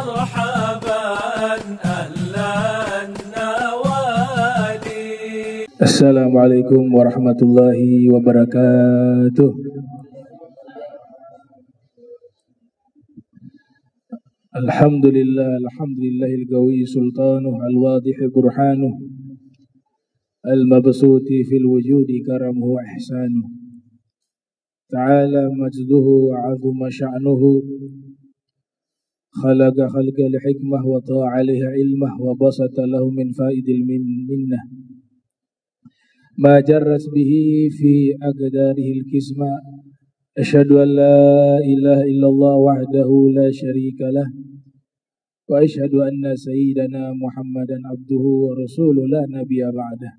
مرحبا أهلا النوادي. السلام عليكم ورحمة الله وبركاته. الحمد لله القوي سلطانه الواضح برهانه المبسوط في الوجود كرمه وإحسانه تعالى مجده وعظم شأنه خلق الحكمة وطاع عليه علمه وبسط له من فائد المنة ما جرت به في أقداره الكسمة. أشهد أن لا إله إلا الله وحده لا شريك له وأشهد أن سيدنا محمدا عبده ورسوله لا نبي بعده.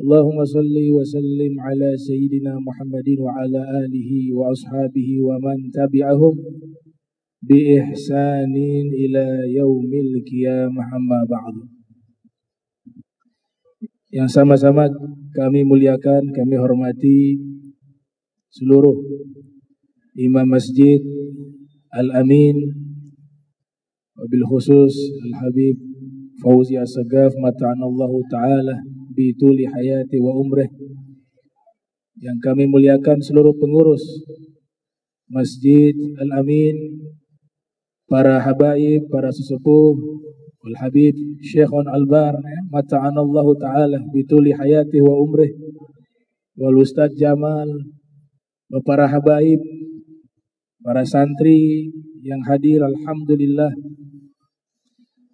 اللهم صل وسلم على سيدنا محمد وعلى آله وأصحابه ومن تبعهم بإحسان إلى يوم القيامة. أما بعد. Yang sama-sama kami muliakan, kami hormati seluruh imam masjid Al-Amin, wabil khusus Al-Habib Fauzi As-Sagaf mata'anallahu ta'ala bituli hayati wa umrih. Yang kami muliakan seluruh pengurus Masjid Al-Amin, para habaib, para sesepuh Al-Habib Syekhun Albar mata'anallahu ta'ala bituli hayati wa umrih, wal Ustadz Jamal, para habaib, para santri yang hadir. Alhamdulillah,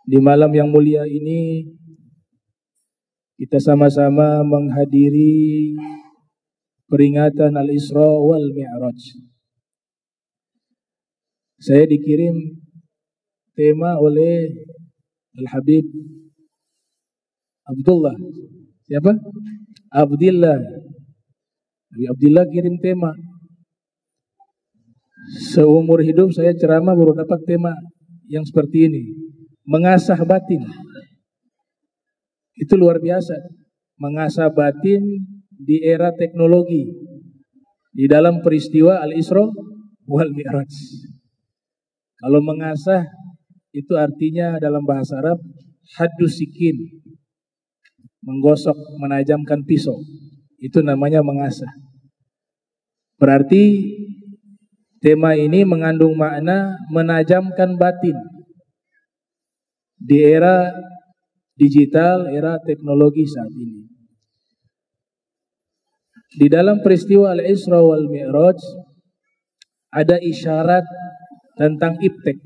di malam yang mulia ini kita sama-sama menghadiri peringatan Al-Isra wal Mi'raj. Saya dikirim tema oleh Al-Habib Abdullah. Siapa? Abdillah. Abdillah kirim tema. Seumur hidup saya ceramah baru dapat tema yang seperti ini. Mengasah batin. Itu luar biasa. Mengasah batin di era teknologi. Di dalam peristiwa Al-Isra wal Mi'raj. Kalau mengasah itu artinya dalam bahasa Arab haddus sikin. Menggosok, menajamkan pisau. Itu namanya mengasah. Berarti tema ini mengandung makna menajamkan batin di era digital, era teknologi saat ini. Di dalam peristiwa Al-Isra wal Mi'raj ada isyarat tentang iptek.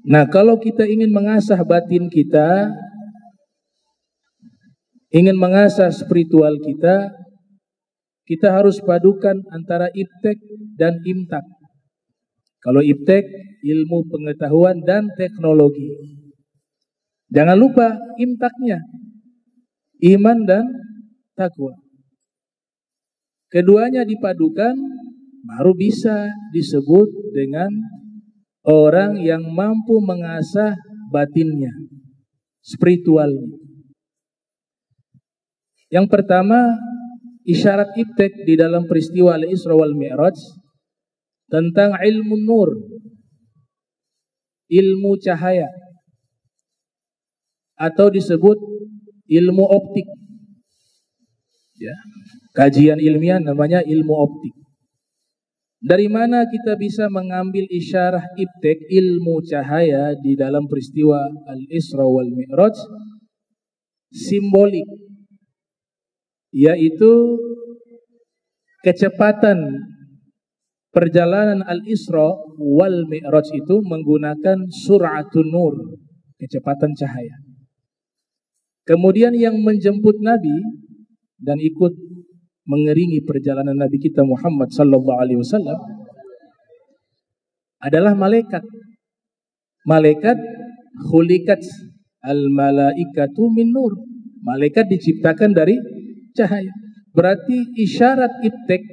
Nah, kalau kita ingin mengasah batin kita, ingin mengasah spiritual kita, kita harus padukan antara iptek dan imtak. Kalau iptek, ilmu pengetahuan dan teknologi. Jangan lupa imtaknya, iman dan takwa. Keduanya dipadukan, baru bisa disebut dengan orang yang mampu mengasah batinnya, spiritualnya. Yang pertama, isyarat iptek di dalam peristiwa Al-Isra wal Mi'raj tentang ilmu nur, ilmu cahaya, atau disebut ilmu optik. Ya, kajian ilmiah namanya ilmu optik. Dari mana kita bisa mengambil isyarah iptek, ilmu cahaya di dalam peristiwa Al-Isra wal Mi'raj? Simbolik, yaitu kecepatan perjalanan Al-Isra wal Mi'raj itu menggunakan sur'atun nur, kecepatan cahaya. Kemudian yang menjemput Nabi dan ikut mengiringi perjalanan Nabi kita Muhammad sallallahu alaihi wasallam adalah malaikat. Malaikat khuliqat al-malaikatu min nur. Malaikat diciptakan dari cahaya. Berarti isyarat iptek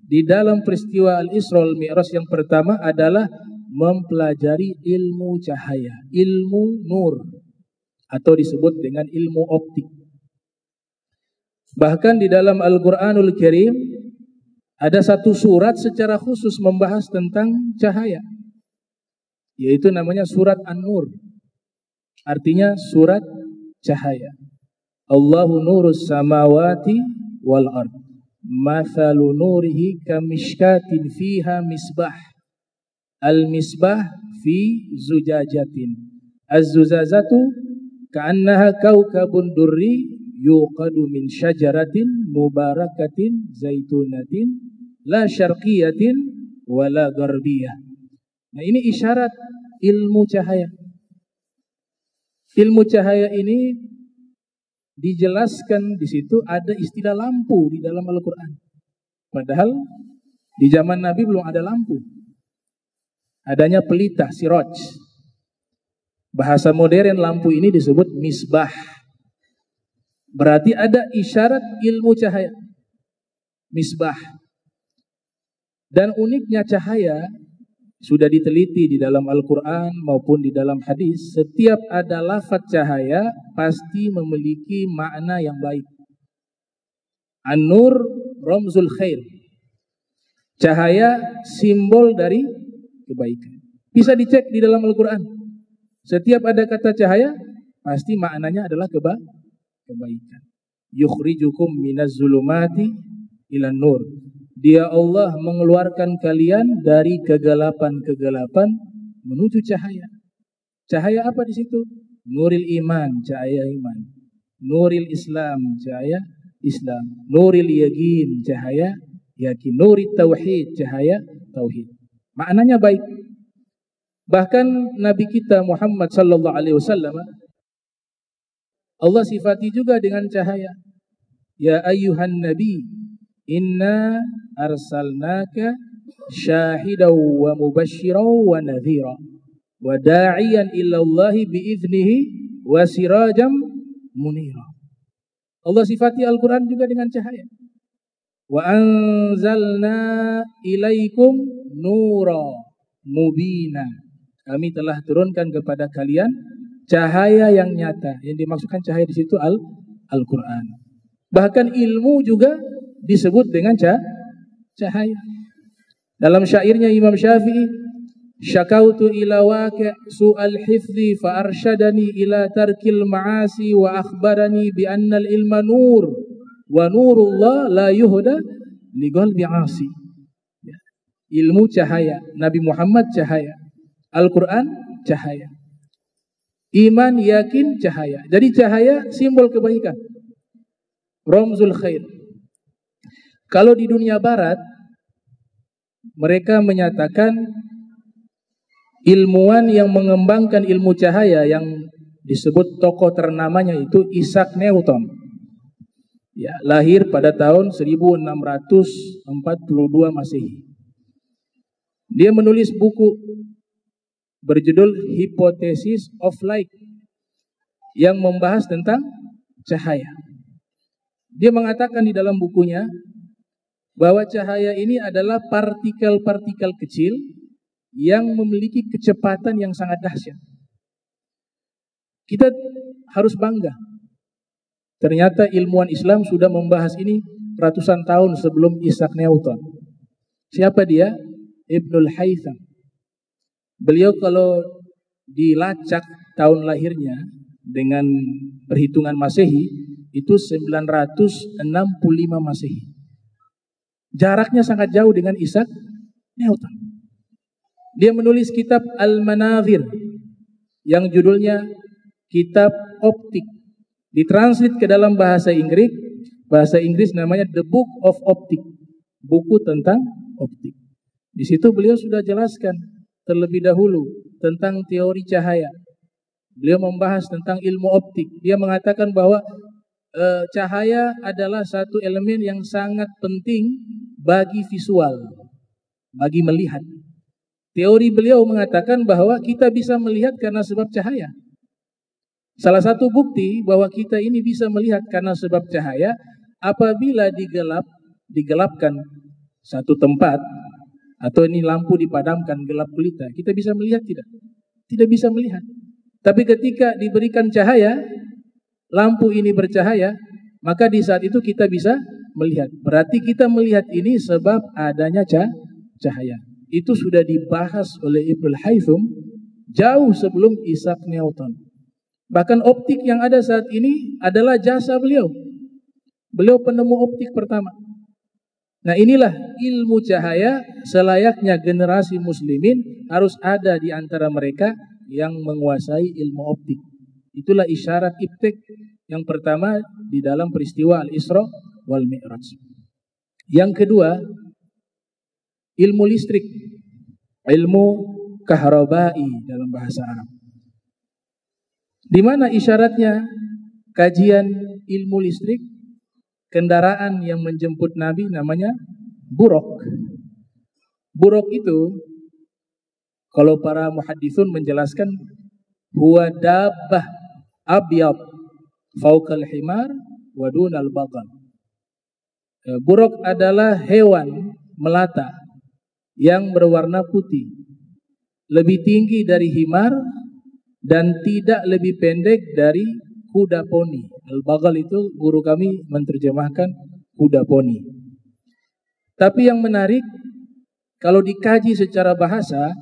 di dalam peristiwa Al-Isra wal Mi'raj yang pertama adalah mempelajari ilmu cahaya, ilmu nur, atau disebut dengan ilmu optik. Bahkan di dalam Al-Quranul Karim ada satu surat secara khusus membahas tentang cahaya, yaitu namanya surat An-Nur. Artinya surat cahaya. Allahu nurus samawati wal ard. Mathalu nurihi kamishkatin fiha misbah. Al-misbah fi zujajatin. Az-zuzazatu ka'annaha kaukabun durri yuqadu min syajaratin mubarakatin zaitunatin la syarqiyatin wala garbiyah. Nah, ini isyarat ilmu cahaya. Ilmu cahaya ini dijelaskan di situ ada istilah lampu di dalam Al-Quran. Padahal di zaman Nabi belum ada lampu. Adanya pelita, siraj. Bahasa modern lampu ini disebut misbah. Berarti ada isyarat ilmu cahaya. Misbah. Dan uniknya cahaya sudah diteliti di dalam Al-Quran maupun di dalam hadis. Setiap ada lafaz cahaya pasti memiliki makna yang baik. An-Nur ramzul khair. Cahaya simbol dari kebaikan. Bisa dicek di dalam Al-Quran. Setiap ada kata cahaya pasti maknanya adalah kebaikan. Yukhrijukum minaz zulumati ilan nur. Dia Allah mengeluarkan kalian dari kegelapan-kegelapan menuju cahaya. Cahaya apa di situ? Nuril iman, cahaya iman. Nuril Islam, cahaya Islam. Nuril yakin, cahaya yakin. Nuril tauhid, cahaya tauhid. Maknanya baik. Bahkan Nabi kita Muhammad sallallahu alaihi wasallam Allah sifati juga dengan cahaya. Ya ayyuhan nabi, inna arsalnaka syahidaw wa mubashshiraw wa nadhira wa da'iyan ila Allah biiznihi wa sirajam munira. Allah sifati Al-Quran juga dengan cahaya. Wa anzalna ilaikum nura mubina. Kami telah turunkan kepada kalian cahaya yang nyata. Yang dimaksudkan cahaya di situ Al-Quran. Bahkan ilmu juga disebut dengan cahaya. Dalam syairnya Imam Syafi'i, syakautu ila waqi' su'al hifzi fa arsyadani ila tarkil ma'asi wa akhbarani bi annal ilma nur wa nurullah la yuhda li qalbi 'asi. Ilmu cahaya, Nabi Muhammad cahaya, Al-Quran cahaya, iman yakin cahaya. Jadi cahaya simbol kebaikan, ramzul khair. Kalau di dunia barat mereka menyatakan ilmuwan yang mengembangkan ilmu cahaya yang disebut tokoh ternamanya itu Isaac Newton. Ya, lahir pada tahun 1642 Masehi. Dia menulis buku berjudul Hypothesis of Light yang membahas tentang cahaya. Dia mengatakan di dalam bukunya bahwa cahaya ini adalah partikel-partikel kecil yang memiliki kecepatan yang sangat dahsyat. Kita harus bangga. Ternyata ilmuwan Islam sudah membahas ini ratusan tahun sebelum Isaac Newton. Siapa dia? Ibnul Haytham. Beliau kalau dilacak tahun lahirnya dengan perhitungan Masehi itu 965 Masehi. Jaraknya sangat jauh dengan Isaac Newton. Dia menulis kitab Al-Manazir yang judulnya Kitab Optik. Ditranslate ke dalam bahasa Inggris. Bahasa Inggris namanya The Book of Optic. Buku tentang optik. Di situ beliau sudah jelaskan terlebih dahulu tentang teori cahaya. Beliau membahas tentang ilmu optik. Dia mengatakan bahwa cahaya adalah satu elemen yang sangat penting bagi visual, bagi melihat. Teori beliau mengatakan bahwa kita bisa melihat karena sebab cahaya. Salah satu bukti bahwa kita ini bisa melihat karena sebab cahaya apabila digelapkan satu tempat atau ini lampu dipadamkan gelap gulita, kita bisa melihat tidak? Tidak bisa melihat. Tapi ketika diberikan cahaya, lampu ini bercahaya, maka di saat itu kita bisa melihat. Berarti kita melihat ini sebab adanya cahaya. Itu sudah dibahas oleh Ibnul Haytham jauh sebelum Isaac Newton. Bahkan optik yang ada saat ini adalah jasa beliau. Beliau penemu optik pertama. Nah, inilah ilmu cahaya, selayaknya generasi muslimin harus ada di antara mereka yang menguasai ilmu optik. Itulah isyarat ibtik yang pertama di dalam peristiwa Al-Isra wal Mi'raj. Yang kedua, ilmu listrik, ilmu kahrabai dalam bahasa Arab. Di mana isyaratnya kajian ilmu listrik? Kendaraan yang menjemput Nabi namanya buraq. Buraq itu kalau para muhadditsun menjelaskan huwa dabbah abyad fawqal himar wa dunal baghal. Buraq adalah hewan melata yang berwarna putih, lebih tinggi dari himar dan tidak lebih pendek dari kuda poni. Al-baghal itu guru kami menerjemahkan kuda poni. Tapi yang menarik, kalau dikaji secara bahasa,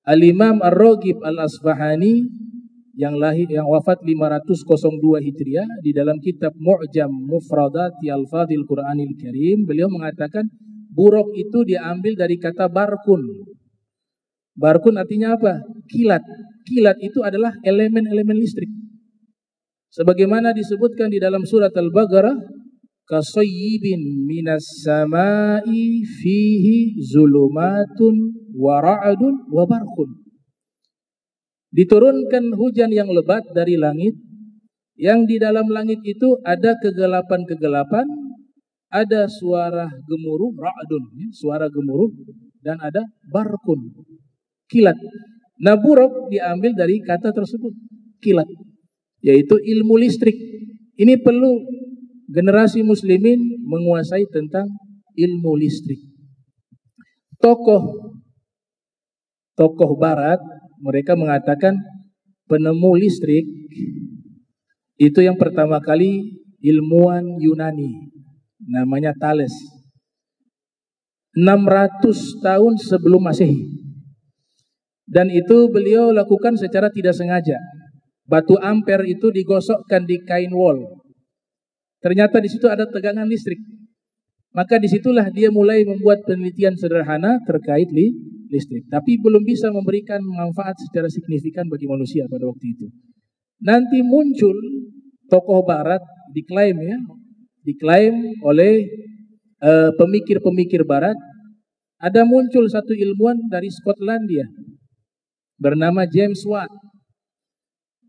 Al-Imam Ar-Raghib Al-Asfahani yang wafat 502 Hijriah di dalam kitab Mu'jam Mufradati Al-Fadhil Qur'anil Karim, beliau mengatakan buraq itu diambil dari kata barkun. Barkun artinya apa? Kilat. Kilat itu adalah elemen-elemen listrik. Sebagaimana disebutkan di dalam surat Al-Baqarah, kasayyibin minas samai fihi zulumatun wa ra'dun wa barqun. Diturunkan hujan yang lebat dari langit, yang di dalam langit itu ada kegelapan-kegelapan, ada suara gemuruh, ra'dun, suara gemuruh, dan ada barqun, kilat. Nah, buraq diambil dari kata tersebut, kilat, yaitu ilmu listrik. Ini perlu generasi muslimin menguasai tentang ilmu listrik. Tokoh barat mereka mengatakan penemu listrik itu yang pertama kali ilmuwan Yunani, namanya Thales. 600 tahun sebelum Masehi. Dan itu beliau lakukan secara tidak sengaja. Batu ampere itu digosokkan di kain wol. Ternyata di situ ada tegangan listrik. Maka disitulah dia mulai membuat penelitian sederhana terkait listrik. Tapi belum bisa memberikan manfaat secara signifikan bagi manusia pada waktu itu. Nanti muncul tokoh barat diklaim oleh pemikir-pemikir barat. Ada muncul satu ilmuwan dari Skotlandia bernama James Watt.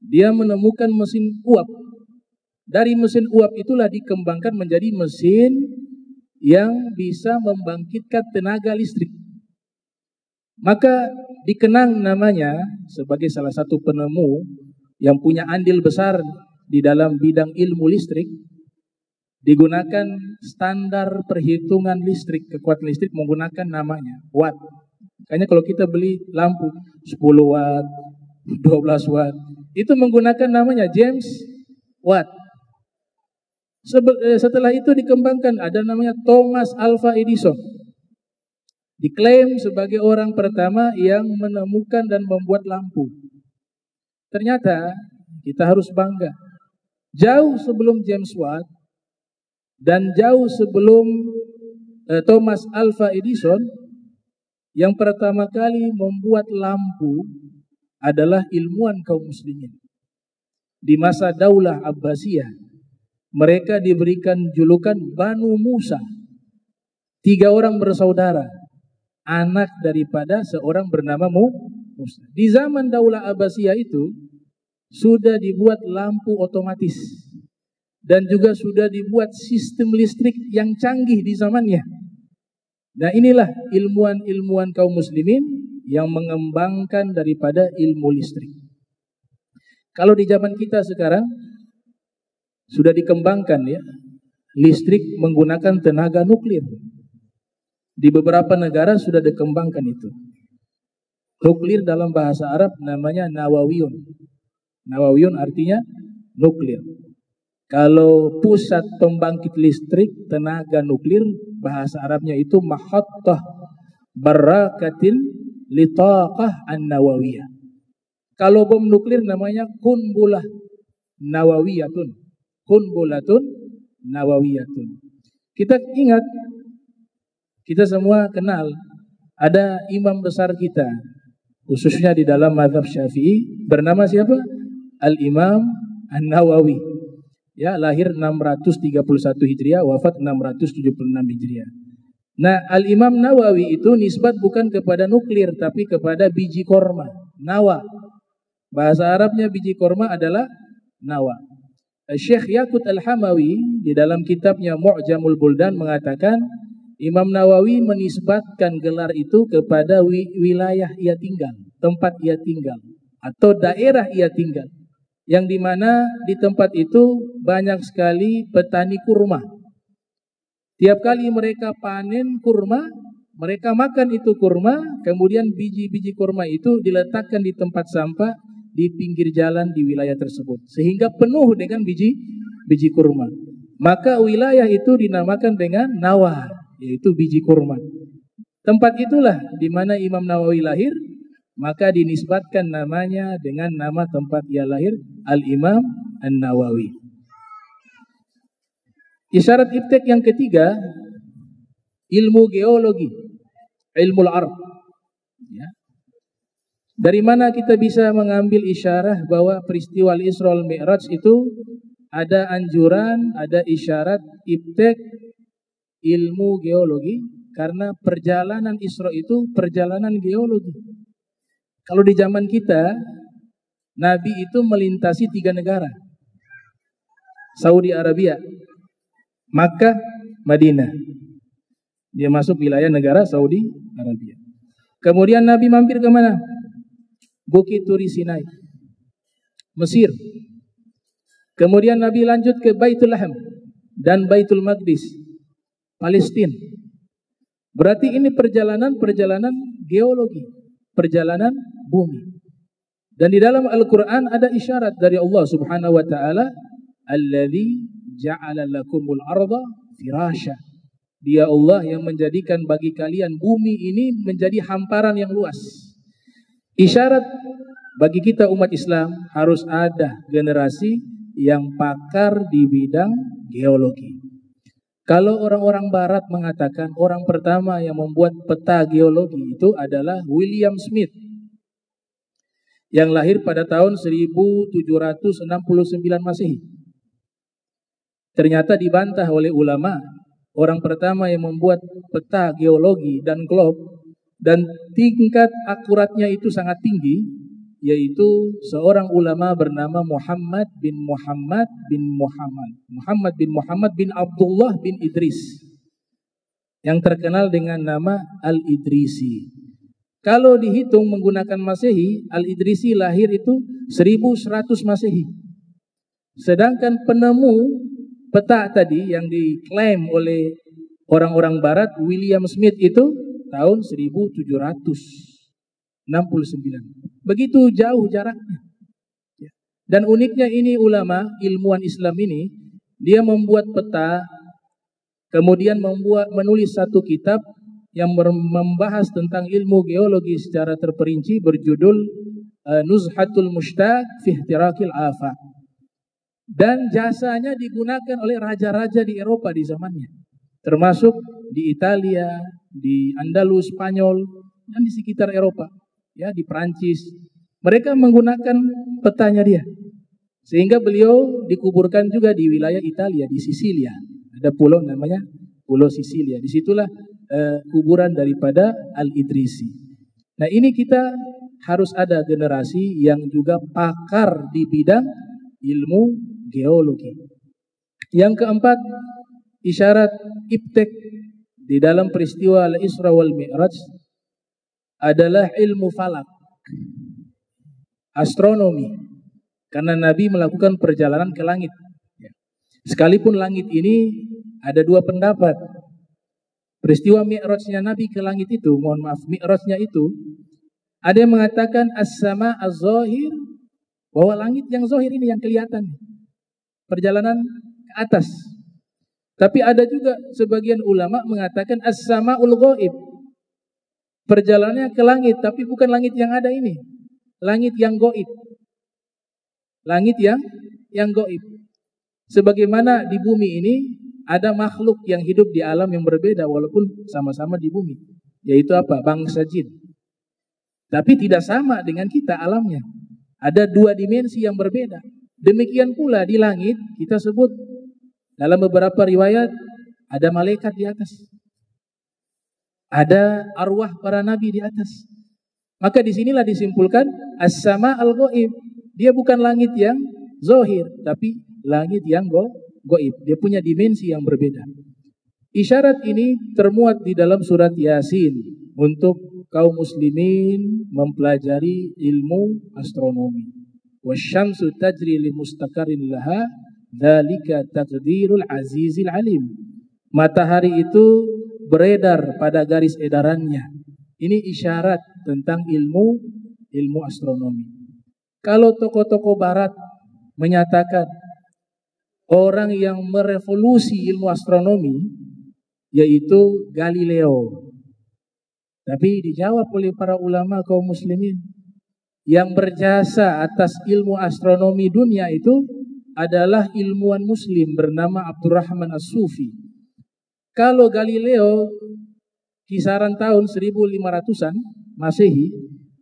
Dia menemukan mesin uap. Dari mesin uap itulah dikembangkan menjadi mesin yang bisa membangkitkan tenaga listrik. Maka dikenang namanya sebagai salah satu penemu yang punya andil besar di dalam bidang ilmu listrik. Digunakan standar perhitungan listrik, kekuatan listrik menggunakan namanya watt. Makanya kalau kita beli lampu 10 watt, 12 watt, itu menggunakan namanya James Watt. Setelah itu dikembangkan ada namanya Thomas Alva Edison. Diklaim sebagai orang pertama yang menemukan dan membuat lampu. Ternyata kita harus bangga. Jauh sebelum James Watt dan jauh sebelum Thomas Alva Edison, yang pertama kali membuat lampu adalah ilmuwan kaum muslimin. Di masa Daulah Abbasiyah, mereka diberikan julukan Banu Musa. 3 orang bersaudara, anak daripada seorang bernama Musa. Di zaman Daulah Abbasiyah itu sudah dibuat lampu otomatis dan juga sudah dibuat sistem listrik yang canggih di zamannya. Nah, inilah ilmuwan-ilmuwan kaum muslimin yang mengembangkan daripada ilmu listrik. Kalau di zaman kita sekarang sudah dikembangkan ya, listrik menggunakan tenaga nuklir. Di beberapa negara sudah dikembangkan itu. Nuklir dalam bahasa Arab namanya nawawiyun. Nawawiyun artinya nuklir. Kalau pusat pembangkit listrik tenaga nuklir, bahasa Arabnya itu mahattah barakatil litaqah an-nawawiyah. Kalau bom nuklir namanya kunbulah nawawiyatun. Kunbulatun nawawiyatun. Kita ingat, kita semua kenal ada imam besar kita, khususnya di dalam mazhab Syafi'i, bernama siapa? Al-Imam An-Nawawi. Ya, lahir 631 Hijriah, wafat 676 Hijriah. Nah, Al-Imam Nawawi itu nisbat bukan kepada nuklir, tapi kepada biji korma, nawa. Bahasa Arabnya biji korma adalah nawa. Syekh Yaqut Al-Hamawi di dalam kitabnya Mu'jamul Buldan mengatakan, Imam Nawawi menisbatkan gelar itu kepada wilayah ia tinggal, tempat ia tinggal, atau daerah ia tinggal, yang dimana di tempat itu banyak sekali petani kurma. Tiap kali mereka panen kurma, mereka makan itu kurma, kemudian biji-biji kurma itu diletakkan di tempat sampah di pinggir jalan di wilayah tersebut, sehingga penuh dengan biji kurma. Maka wilayah itu dinamakan dengan Nawa, yaitu biji kurma. Tempat itulah di mana Imam Nawawi lahir, maka dinisbatkan namanya dengan nama tempat ia lahir, Al-Imam An-Nawawi. Isyarat iptek yang ketiga, ilmu geologi, ilmu al-ard. Ya. Dari mana kita bisa mengambil isyarat bahwa peristiwa Al-Isra wal-Mi'raj itu ada anjuran, ada isyarat iptek ilmu geologi, karena perjalanan Isra itu perjalanan geologi. Kalau di zaman kita, Nabi itu melintasi 3 negara. Saudi Arabia, Makkah, Madinah. Dia masuk wilayah negara Saudi Arabia. Kemudian Nabi mampir ke mana? Bukit Turi Sinai, Mesir. Kemudian Nabi lanjut ke Baitul Laham dan Baitul Maqdis, Palestina. Berarti ini perjalanan geologi, perjalanan bumi. Dan di dalam Al-Quran ada isyarat dari Allah Subhanahu wa ta'ala, alladzi ja'ala lakumul arda firasya. Dia Allah yang menjadikan bagi kalian bumi ini menjadi hamparan yang luas. Isyarat bagi kita umat Islam, harus ada generasi yang pakar di bidang geologi. Kalau orang-orang barat mengatakan orang pertama yang membuat peta geologi itu adalah William Smith, yang lahir pada tahun 1769 Masehi. Ternyata dibantah oleh ulama, orang pertama yang membuat peta geologi dan globe dan tingkat akuratnya itu sangat tinggi, yaitu seorang ulama bernama Muhammad bin Muhammad bin Abdullah bin Idris, yang terkenal dengan nama Al-Idrisi. Kalau dihitung menggunakan Masehi, Al-Idrisi lahir itu 1100 Masehi. Sedangkan penemu peta tadi yang diklaim oleh orang-orang barat, William Smith, itu tahun 1769. Begitu jauh jaraknya. Dan uniknya ini ulama, ilmuwan Islam ini, dia membuat peta, kemudian menulis satu kitab yang membahas tentang ilmu geologi secara terperinci, berjudul Nuzhatul Mushtaq fi Ihtirakil Afaq. Dan jasanya digunakan oleh raja-raja di Eropa di zamannya, termasuk di Italia, di Andalus, Spanyol, dan di sekitar Eropa, ya, di Prancis. Mereka menggunakan petanya dia, sehingga beliau dikuburkan juga di wilayah Italia, di Sisilia. Ada pulau namanya Pulau Sisilia. Disitulah kuburan daripada Al-Idrisi. Nah, ini kita harus ada generasi yang juga pakar di bidang ilmu geologi. Yang keempat, isyarat iptek di dalam peristiwa Al-Isra wal Mi'raj adalah ilmu falak, astronomi. Karena Nabi melakukan perjalanan ke langit. Sekalipun langit ini ada 2 pendapat. Peristiwa Mi'rajnya Nabi ke langit itu, Mi'rajnya itu, ada yang mengatakan as-sama az-zahir, bahwa langit yang zahir ini yang kelihatan. perjalanan ke atas. Tapi ada juga sebagian ulama mengatakan as-sama'ul ghaib. Perjalanannya ke langit, tapi bukan langit yang ada ini. Langit yang gaib. Langit yang gaib. Sebagaimana di bumi ini ada makhluk yang hidup di alam yang berbeda walaupun sama-sama di bumi. Yaitu apa? Bangsa jin. Tapi tidak sama dengan kita alamnya. Ada dua dimensi yang berbeda. Demikian pula di langit kita sebut dalam beberapa riwayat ada malaikat di atas. Ada arwah para nabi di atas. Maka disinilah disimpulkan as-sama al-ghaib. Dia bukan langit yang zahir, tapi langit yang gaib. Dia punya dimensi yang berbeda. Isyarat ini termuat di dalam surat Yasin untuk kaum muslimin mempelajari ilmu astronomi. Wasyamsu tajri li mustaqarrin laha dzalika taqdirul azizil alim. Matahari itu beredar pada garis edarannya. Ini isyarat tentang ilmu astronomi. Kalau tokoh-tokoh barat menyatakan orang yang merevolusi ilmu astronomi yaitu Galileo. Tapi dijawab oleh para ulama kaum muslimin, yang berjasa atas ilmu astronomi dunia itu adalah ilmuwan muslim bernama Abdurrahman As-Sufi. Kalau Galileo kisaran tahun 1500-an Masehi,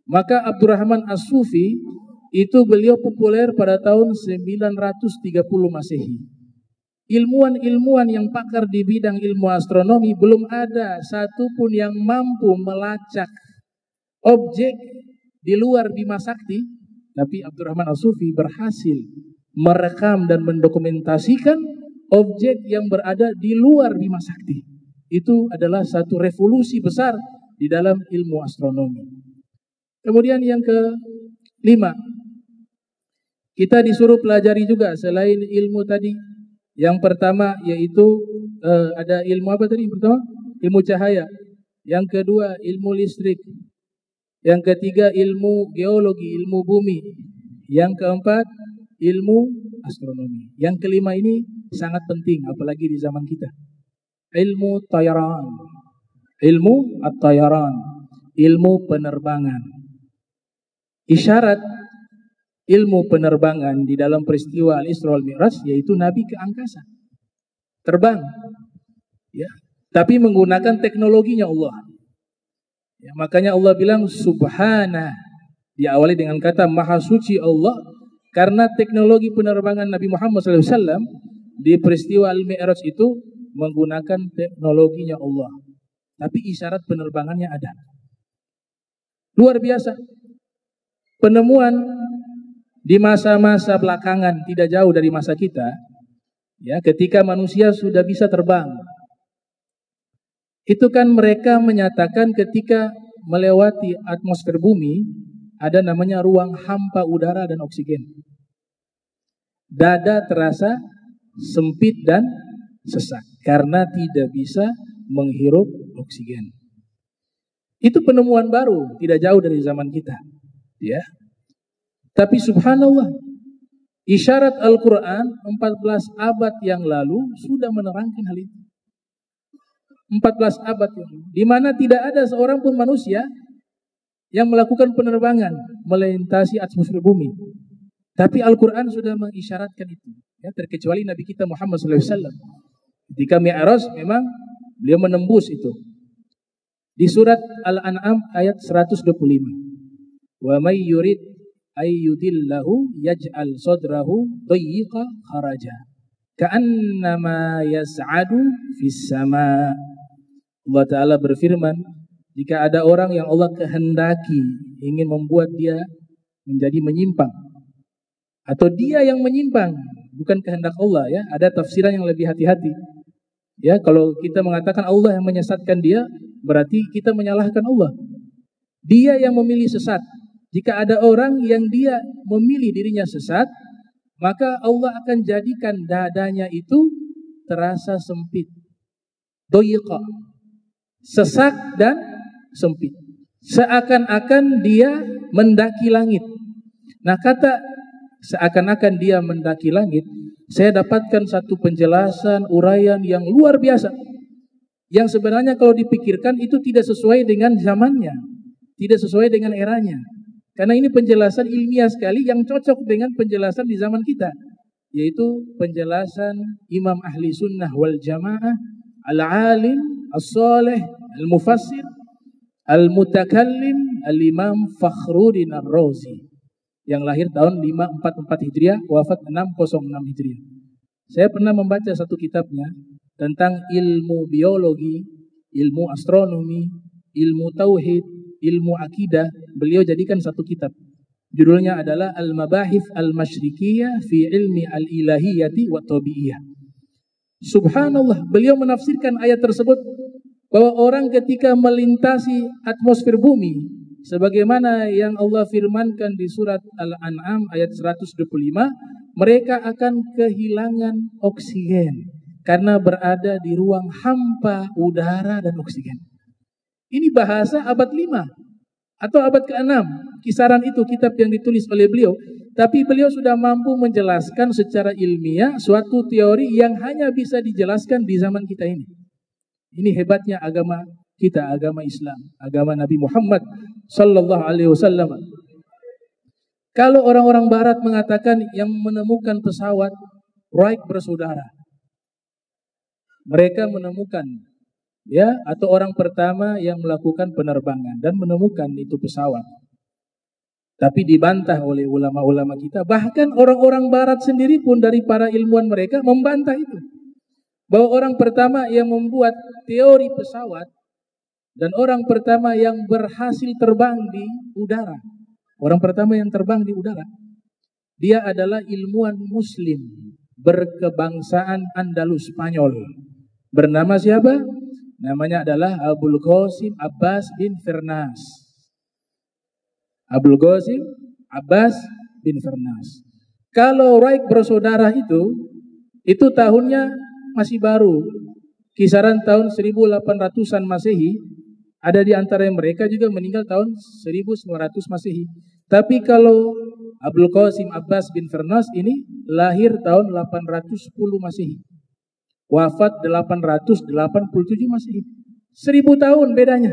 maka Abdurrahman As-Sufi itu beliau populer pada tahun 930 Masehi. Ilmuwan-ilmuwan yang pakar di bidang ilmu astronomi belum ada satupun yang mampu melacak objek di luar Bima Sakti, tapi Abdurrahman As-Sufi berhasil merekam dan mendokumentasikan objek yang berada di luar Bima Sakti. Itu adalah satu revolusi besar di dalam ilmu astronomi. Kemudian yang kelima, kita disuruh pelajari juga selain ilmu tadi. Yang pertama yaitu ada ilmu apa tadi? Pertama, ilmu cahaya. Yang kedua, ilmu listrik. Yang ketiga, ilmu geologi, ilmu bumi. Yang keempat, ilmu astronomi. Yang kelima ini sangat penting, apalagi di zaman kita. Ilmu tayaran. Ilmu at-tayaran. Ilmu penerbangan. Isyarat ilmu penerbangan di dalam peristiwa Al-Isra wal Mi'raj yaitu Nabi ke angkasa. Terbang. Ya, tapi menggunakan teknologinya Allah. Ya, makanya Allah bilang subhana. Diawali dengan kata maha suci Allah karena teknologi penerbangan Nabi Muhammad SAW di peristiwa Al-Mi'raj itu menggunakan teknologinya Allah. Tapi isyarat penerbangannya ada. Luar biasa. Penemuan di masa-masa belakangan tidak jauh dari masa kita, ya, ketika manusia sudah bisa terbang. Itu kan mereka menyatakan ketika melewati atmosfer bumi ada namanya ruang hampa udara dan oksigen. Dada terasa sempit dan sesak karena tidak bisa menghirup oksigen. Itu penemuan baru, tidak jauh dari zaman kita, ya. Tapi subhanallah, isyarat Al-Quran 14 abad yang lalu sudah menerangkan hal itu. 14 abad yang lalu, di mana tidak ada seorang pun manusia yang melakukan penerbangan melintasi atmosfer bumi. Tapi Al-Quran sudah mengisyaratkan itu, ya, terkecuali Nabi kita Muhammad SAW. Ketika Mi'raj memang beliau menembus itu. Di surat Al-An'am ayat 125. Wa may yurid ayyudillahu yaj'al sadrahu dayyiqa kharaja ka'annama yas'adu fis sama. Allah Ta'ala berfirman, jika ada orang yang Allah kehendaki ingin membuat dia menjadi menyimpang atau dia yang menyimpang, bukan kehendak Allah, ya, ada tafsiran yang lebih hati-hati. Ya, kalau kita mengatakan Allah yang menyesatkan dia, berarti kita menyalahkan Allah. Dia yang memilih sesat. Jika ada orang yang dia memilih dirinya sesat, maka Allah akan jadikan dadanya itu terasa sempit. Doyiqa. Sesak dan sempit. Seakan-akan dia mendaki langit. Nah, kata seakan-akan dia mendaki langit, saya dapatkan satu penjelasan, uraian yang luar biasa. Yang sebenarnya kalau dipikirkan itu tidak sesuai dengan zamannya, tidak sesuai dengan eranya. Karena ini penjelasan ilmiah sekali yang cocok dengan penjelasan di zaman kita, yaitu penjelasan Imam Ahli Sunnah wal Jamaah, Al-Alim, As-Saleh, Al-Mufassir, Al-Mutakallim, Al-Imam Fakhruddin Ar-Razi, yang lahir tahun 544 Hijriah, wafat 606 Hijriah. Saya pernah membaca satu kitabnya tentang ilmu biologi, ilmu astronomi, ilmu tauhid, ilmu akidah. Beliau jadikan satu kitab. Judulnya adalah Al-Mabahith Al-Masyrikiyah fi Ilmi Al-Ilahiyyati wa Tabi'iyah. Subhanallah, beliau menafsirkan ayat tersebut bahwa orang ketika melintasi atmosfer bumi, sebagaimana yang Allah firmankan di surat Al-An'am ayat 125, mereka akan kehilangan oksigen karena berada di ruang hampa udara dan oksigen. Ini bahasa abad 5 atau abad ke-6, kisaran itu kitab yang ditulis oleh beliau. Tapi beliau sudah mampu menjelaskan secara ilmiah suatu teori yang hanya bisa dijelaskan di zaman kita ini. Ini hebatnya agama kita, agama Islam, agama Nabi Muhammad sallallahu alaihi wasallam. Kalau orang-orang barat mengatakan yang menemukan pesawat Wright bersaudara, mereka menemukan atau orang pertama yang melakukan penerbangan dan menemukan itu pesawat. Tapi dibantah oleh ulama-ulama kita, bahkan orang-orang barat sendiri pun dari para ilmuwan mereka membantah itu. Bahwa orang pertama yang membuat teori pesawat dan orang pertama yang berhasil terbang di udara, orang pertama yang terbang di udara, dia adalah ilmuwan muslim berkebangsaan Andalus Spanyol. Bernama siapa? Namanya adalah Abul Qasim Abbas bin Firnas. Abul Qasim Abbas bin Firnas. Kalau Wright bersaudara itu tahunnya masih baru, kisaran tahun 1800-an Masehi. Ada di antara mereka juga meninggal tahun 1900 Masehi. Tapi kalau Abul Qasim Abbas bin Firnas ini lahir tahun 810 Masehi. Wafat 887 Masehi. 1000 tahun bedanya.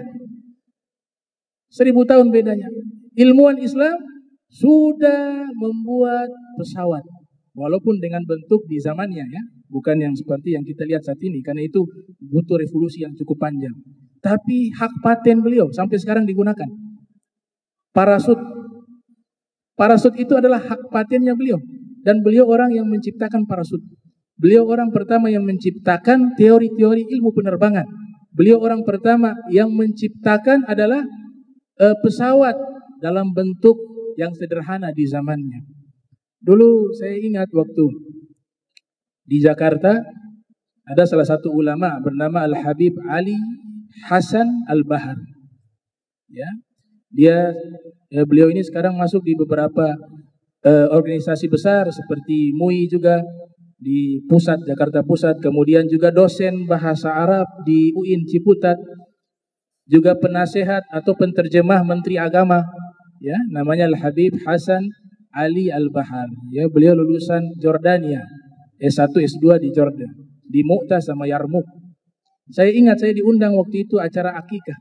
1000 tahun bedanya. Ilmuwan Islam sudah membuat pesawat, walaupun dengan bentuk di zamannya bukan yang seperti yang kita lihat saat ini, karena itu butuh revolusi yang cukup panjang. Tapi hak paten beliau sampai sekarang digunakan. Parasut itu adalah hak patennya beliau, dan beliau orang yang menciptakan parasut. Beliau orang pertama yang menciptakan teori-teori ilmu penerbangan. Beliau orang pertama yang menciptakan adalah pesawat dalam bentuk yang sederhana di zamannya. Dulu saya ingat waktu di Jakarta ada salah satu ulama bernama Al-Habib Ali Hasan Al-Bahar. Beliau ini sekarang masuk di beberapa organisasi besar seperti MUI juga di Jakarta Pusat, kemudian juga dosen bahasa Arab di UIN Ciputat, juga penasehat atau penterjemah Menteri Agama, namanya Al-Habib Hasan Ali Al-Bahar. Beliau lulusan Jordania, S1 S2 di Jordan, di Mu'tah sama Yarmouk. Saya ingat saya diundang waktu itu acara akikah.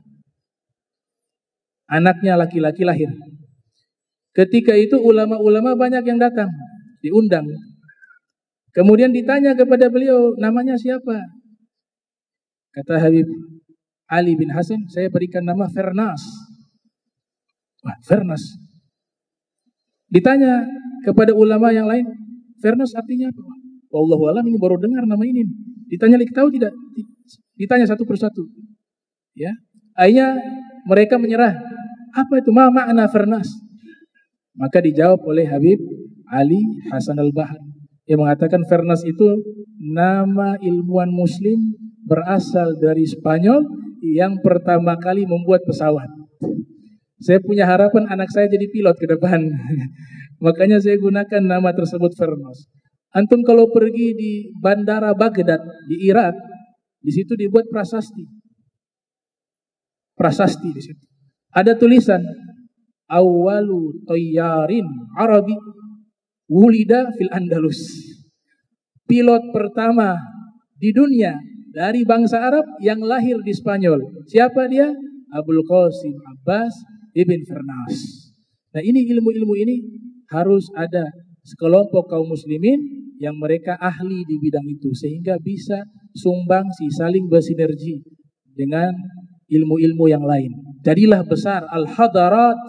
Anaknya laki-laki lahir. Ketika itu ulama-ulama banyak yang datang, diundang. Kemudian ditanya kepada beliau, namanya siapa? Kata Habib Ali bin Hasan, saya berikan nama Firnas. Firnas. Ditanya kepada ulama yang lain, Firnas artinya apa? Wallahu a'lam, ini baru dengar nama ini. Ditanya lagi, tahu tidak? Ditanya satu persatu. Akhirnya mereka menyerah. Apa itu? Ma makna Firnas? Maka dijawab oleh Habib Ali Hasan Al-Bahar. Yang mengatakan Firnas itu nama ilmuwan muslim berasal dari Spanyol yang pertama kali membuat pesawat. Saya punya harapan anak saya jadi pilot ke depan. Makanya saya gunakan nama tersebut Firnas. Antum kalau pergi di Bandara Baghdad di Irak, di situ dibuat prasasti. Prasasti di situ. Ada tulisan Awwalu Tayyarin Arabi Wulida fil Andalus. Pilot pertama di dunia dari bangsa Arab yang lahir di Spanyol. Siapa dia? Abul Qasim Abbas ibn Firnaus. Nah, ini ilmu-ilmu ini harus ada sekelompok kaum muslimin yang mereka ahli di bidang itu sehingga bisa sumbangsi, saling bersinergi dengan ilmu-ilmu yang lain. Jadilah besar al-hadarat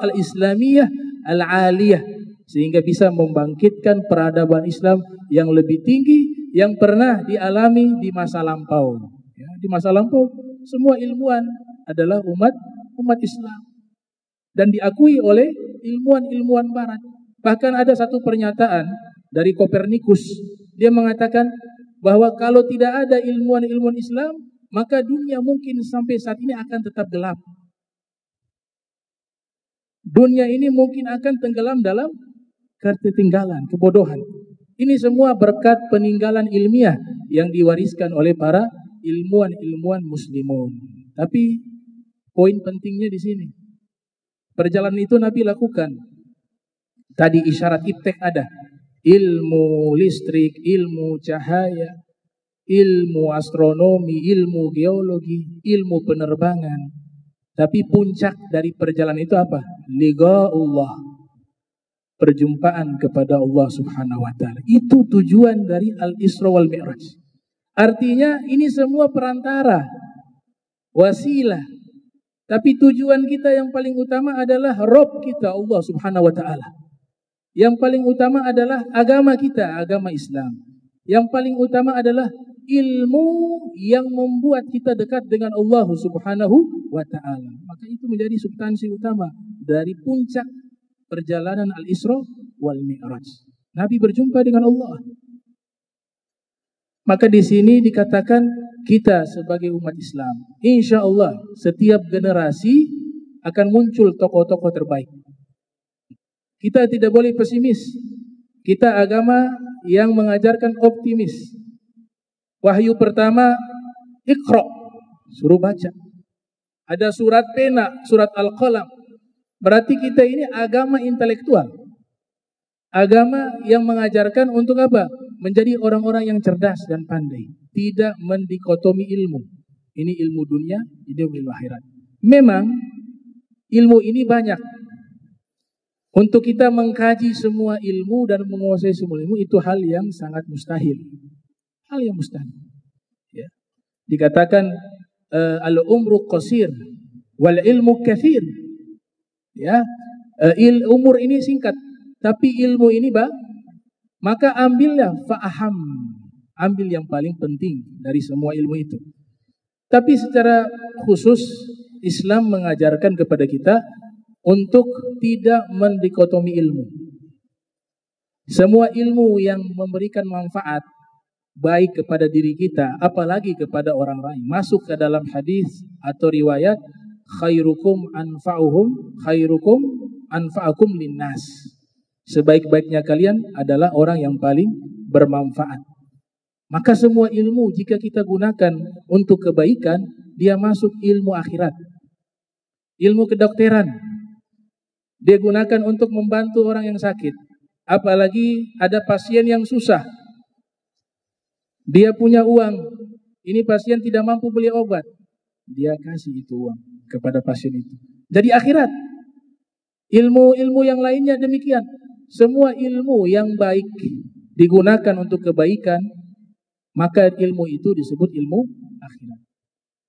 al-islamiyah al-aliyah sehingga bisa membangkitkan peradaban Islam yang lebih tinggi yang pernah dialami di masa lampau. Ya, di masa lampau semua ilmuwan adalah umat Islam dan diakui oleh ilmuwan-ilmuwan Barat. Bahkan ada satu pernyataan dari Kopernikus, dia mengatakan bahwa kalau tidak ada ilmuwan-ilmuwan Islam, maka dunia mungkin sampai saat ini akan tetap gelap. Dunia ini mungkin akan tenggelam dalam ketertinggalan, kebodohan. Ini semua berkat peninggalan ilmiah yang diwariskan oleh para ilmuwan-ilmuwan muslimun. Tapi poin pentingnya di sini. Perjalanan itu Nabi lakukan. Tadi isyarat ibtek ada. Ilmu listrik, ilmu cahaya, ilmu astronomi, ilmu geologi, ilmu penerbangan. Tapi puncak dari perjalanan itu apa? Liqa'ullah. Perjumpaan kepada Allah Subhanahu wa taala. Itu tujuan dari Al-Isra wal Mi'raj. Artinya ini semua perantara, wasilah. Tapi tujuan kita yang paling utama adalah Rabb kita Allah Subhanahu wa taala. Yang paling utama adalah agama kita, agama Islam. Yang paling utama adalah ilmu yang membuat kita dekat dengan Allah Subhanahu wa taala. Maka itu menjadi substansi utama dari puncak perjalanan Al-Isra wal Mi'raj. Nabi berjumpa dengan Allah. Maka di sini dikatakan kita sebagai umat Islam, insya Allah setiap generasi akan muncul tokoh-tokoh terbaik. Kita tidak boleh pesimis. Kita agama yang mengajarkan optimis. Wahyu pertama, Iqra, suruh baca. Ada surat pena, surat Al-Qalam. Berarti kita ini agama intelektual. Agama yang mengajarkan untuk apa? Menjadi orang-orang yang cerdas dan pandai. Tidak mendikotomi ilmu. Ini ilmu dunia, ini ilmu akhirat. Memang ilmu ini banyak. Untuk kita mengkaji semua ilmu dan menguasai semua ilmu itu hal yang sangat mustahil. Hal yang mustahil. Ya. Dikatakan al-umru qasir wal ilmu katsir. Ya, umur ini singkat, tapi ilmu ini maka ambillah fa'aham, ambil yang paling penting dari semua ilmu itu. Tapi secara khusus Islam mengajarkan kepada kita untuk tidak mendikotomi ilmu. Semua ilmu yang memberikan manfaat baik kepada diri kita, apalagi kepada orang lain, masuk ke dalam hadis atau riwayat khairukum anfa'akum linnas. Sebaik-baiknya kalian adalah orang yang paling bermanfaat. Maka semua ilmu jika kita gunakan untuk kebaikan, dia masuk ilmu akhirat. Ilmu kedokteran dia gunakan untuk membantu orang yang sakit. Apalagi ada pasien yang susah. Dia punya uang. Ini pasien tidak mampu beli obat. Dia kasih itu uang kepada pasien itu. Jadi akhirat. Ilmu-ilmu yang lainnya demikian. Semua ilmu yang baik digunakan untuk kebaikan, maka ilmu itu disebut ilmu akhirat.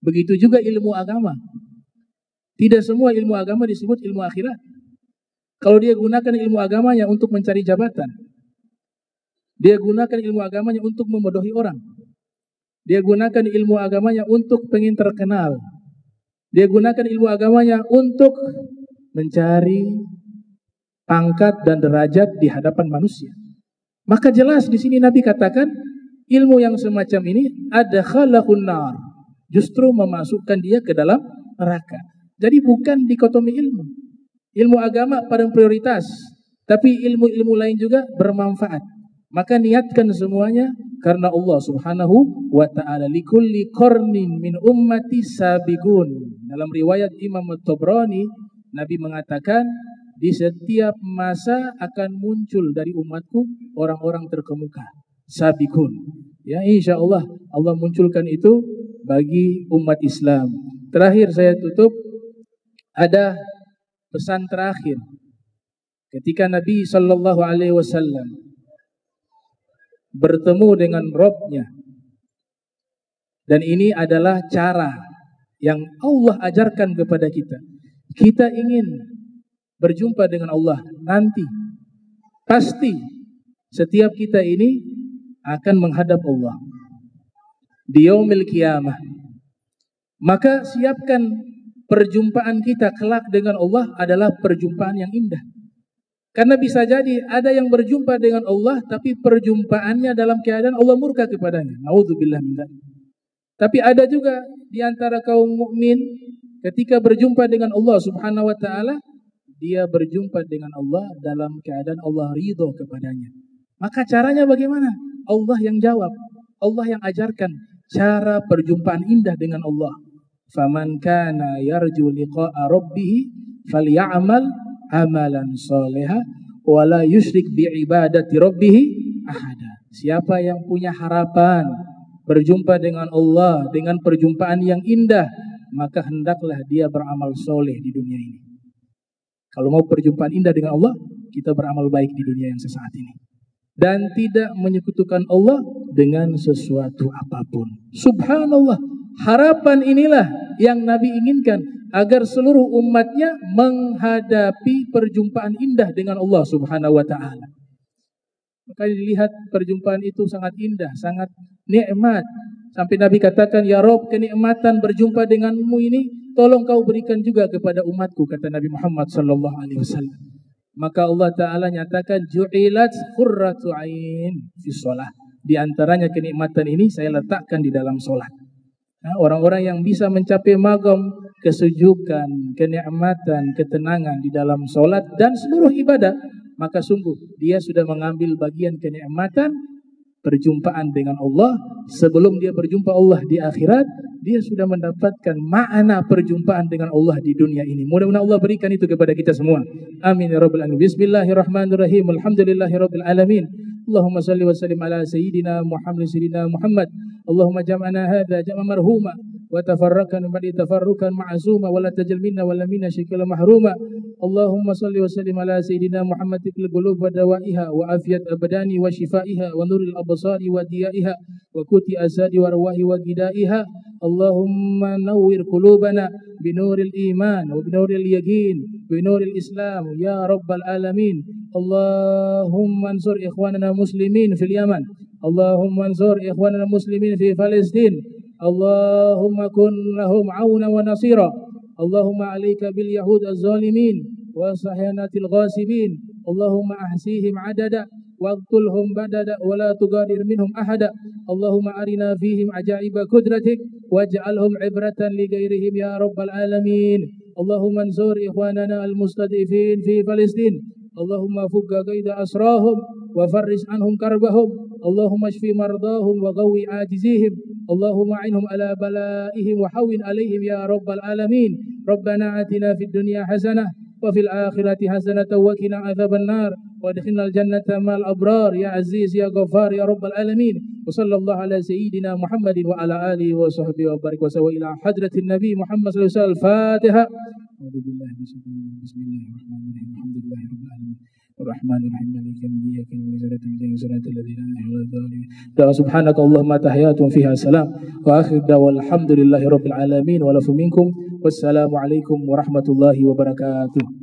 Begitu juga ilmu agama. Tidak semua ilmu agama disebut ilmu akhirat. Kalau dia gunakan ilmu agamanya untuk mencari jabatan, dia gunakan ilmu agamanya untuk membodohi orang, dia gunakan ilmu agamanya untuk pengen terkenal, dia gunakan ilmu agamanya untuk mencari pangkat dan derajat di hadapan manusia. Maka jelas di sini Nabi katakan ilmu yang semacam ini adkhalahun nar, justru memasukkan dia ke dalam neraka. Jadi bukan dikotomi ilmu. Ilmu agama paling prioritas, tapi ilmu-ilmu lain juga bermanfaat. Maka niatkan semuanya karena Allah Subhanahu wa ta'ala. Likulli qarnin min ummati sabiqun. Dalam riwayat Imam At-Tabrani, Nabi mengatakan di setiap masa akan muncul dari umatku orang-orang terkemuka, sabiqun. Ya, insya Allah Allah munculkan itu bagi umat Islam. Terakhir saya tutup, ada pesan terakhir ketika Nabi Sallallahu Alaihi Wasallam bertemu dengan Rabb-Nya. Dan ini adalah cara yang Allah ajarkan kepada kita. Kita ingin berjumpa dengan Allah nanti, pasti setiap kita ini akan menghadap Allah di yaumil qiyamah. Maka siapkan perjumpaan kita kelak dengan Allah adalah perjumpaan yang indah. Karena bisa jadi ada yang berjumpa dengan Allah tapi perjumpaannya dalam keadaan Allah murka kepadanya. Nauzubillah min dzalik. Tapi ada juga di antara kaum mukmin ketika berjumpa dengan Allah Subhanahu wa taala, dia berjumpa dengan Allah dalam keadaan Allah ridho kepadanya. Maka caranya bagaimana? Allah yang jawab, Allah yang ajarkan cara perjumpaan indah dengan Allah. Faman kana yarju liqa'a rabbih falyamal amalan shalihan wa la yusyrik bi ibadati rabbih ahada. Siapa yang punya harapan berjumpa dengan Allah dengan perjumpaan yang indah, maka hendaklah dia beramal soleh di dunia ini. Kalau mau perjumpaan indah dengan Allah, kita beramal baik di dunia yang sesaat ini. Dan tidak menyekutukan Allah dengan sesuatu apapun. Subhanallah, harapan inilah yang Nabi inginkan agar seluruh umatnya menghadapi perjumpaan indah dengan Allah Subhanahu wa ta'ala. Maka dilihat perjumpaan itu sangat indah, sangat nikmat. Sampai Nabi katakan, ya Rob, kenikmatan berjumpa denganmu ini tolong kau berikan juga kepada umatku, kata Nabi Muhammad sallallahu alaihi wasallam. Maka Allah Ta'ala nyatakan, ju'ilat qurratu ain fi shalah. Di antaranya kenikmatan ini saya letakkan di dalam solat. Nah, orang-orang yang bisa mencapai magam kesejukan, kenikmatan, ketenangan di dalam solat dan seluruh ibadah, maka sungguh dia sudah mengambil bagian kenikmatan perjumpaan dengan Allah. Sebelum dia berjumpa Allah di akhirat, dia sudah mendapatkan makna perjumpaan dengan Allah di dunia ini. Mudah-mudahan Allah berikan itu kepada kita semua. Amin ya rabbal alamin. Bismillahirrahmanirrahim. Alhamdulillahirabbil alamin. Allahumma salli wa sallim ala sayyidina Muhammad. Allahumma jam'ana hadza jam'an marhuma wa tafarraqna min ba'di tafarruqan ma'zuma wa la tajal minna wa la minna syikala mahruma. Allahumma salli wa sallim ala sayyidina Muhammad fil qulub wa dawaiha wa afiyat abdani wa shifaiha wa nuril absari wa diyaiha wa kuti asadi wa arwahi wa gidaiha. Allahumma nawwir qulubana binuril iman wa binuril yaqin wa binuril islam ya rabbal alamin. Allahumma ansur ikhwanana muslimin fil Yaman. Allahumma ansur ikhwanana muslimin fi Palestin. Allahumma kun lahum auna wa nasira. Allahumma alayka bil yahud az-zalimin wa sahyanatil ghasibin. Allahumma ahsihim adada waqtulhum badada wa la tugadir minhum ahada. Allahumma arina fihim ajaiba qudratik waj'alhum ibratan li ghairihim ya rabbal alamin. Allahumma ansur ikhwanana al-mustad'ifin fi Palestin. Allahumma fugga qaida asrahum wa farris anhum karbahum. Allahumma shfi mardahum wa qawwi ajizihim. Allahumma a'inhum ala balaihim wa hawwin alaihim ya rabbal alamin. Rabbana atina fid dunya hasanah wa fil akhirati hasanah wa qina adzaban nar wa adkhilnal jannata ma'al abrar ya aziz ya ghaffar ya rabbal alamin. Wa sallallahu ala sayyidina Muhammadin wa ala alihi wa sahbihi wa barik wa sawa ila hadratin nabi Muhammad sallallahu alaihi wasallam. Al-Fatihah. Bismillahirrahmanirrahim. Alhamdulillahirabbil alamin. Ar-Rahmanir-Rahim. Maliki yaumiddin. Iyyaka na'budu wa iyyaka nasta'in. Ihdinas siratal mustaqim. Subhanakallahumma tahiyyatun fiha salam wa akhir da'wana alhamdulillahirabbil alamin wa lakum minkum. Wassalamu alaikum warahmatullahi wabarakatuh.